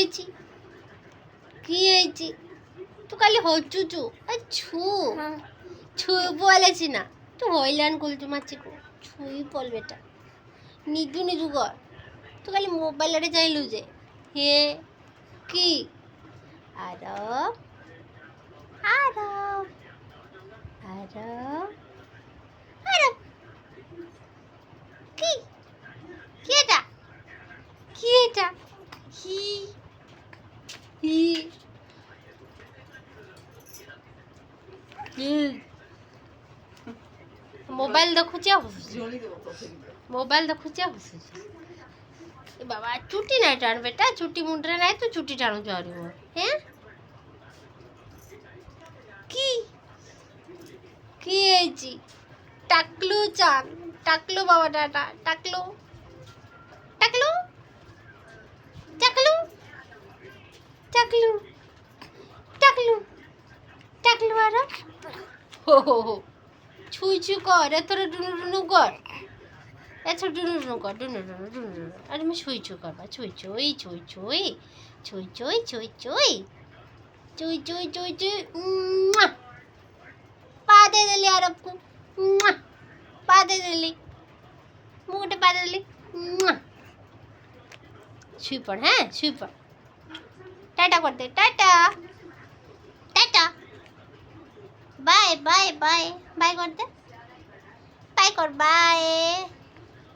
হয়েছি কি হয়েছি তুই খালি হচুচু ছু ছুই বলেছি না তুই হইলান কুলচু মারছি গো ছুই বল বেটা নিজু নিজু কর তুই খালি মোবাইলরে চাইলু যে হে কি আরব আরব আরব আরব কি কি এটা কি এটা হি হি ମୋବାଇଲ ଦେଖୁଛି ଆଉ ମୋବାଇଲ ଦେଖୁଛି ଆଉ ଏ ବାବା ଚୁଟି ନାଇଁ ଟାଣ ବେଟା ଚୁଟି ମୁଣ୍ଡରେ ନାଇଁ ତୁ ଚୁଟି ଟାଣୁଛୁ ଆହୁରି ମୋର ହେଁ କି ହେଇଛି টাকলু চান টাকলু বাবা টাটা টাকলু টাকলু টাকলু টাকলু টাকলু টাকলু আর হো ছুই ছুই কর এতটা ডুনু ডুনু কর এত ডুনু ডুনু কর ডুনু ডুনু ডুনু ডুনু আরে আমি ছুই ছুই করবা ছুই ছুই ছুই ছুই ছুই ছুই ছুই ছুই ছুই ছুই ছুই ছুই পা দে দিলি আরবকু পা দে দিলি মুখটা পা দে দিলি শুই পড় হ্যাঁ শুই পড় টাটা কর দে tata tata bye bye bye bye কর দে বাই কর বাই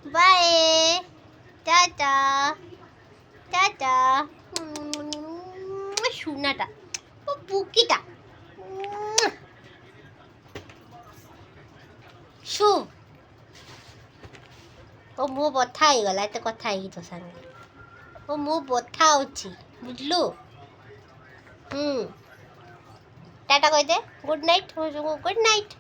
বাই টাটা টাটা সোনাটা ও বুকিটা শু ও ମୋ ବଥା ହେଇଗଲା ଏତେ କଥା ହେଇକି ତୋ ସାଙ୍ଗେ ଓ ମୋ ବଥା ଅଛି ବୁଝିଲୁ টাটা কই দে গুড নাইট গুড নাইট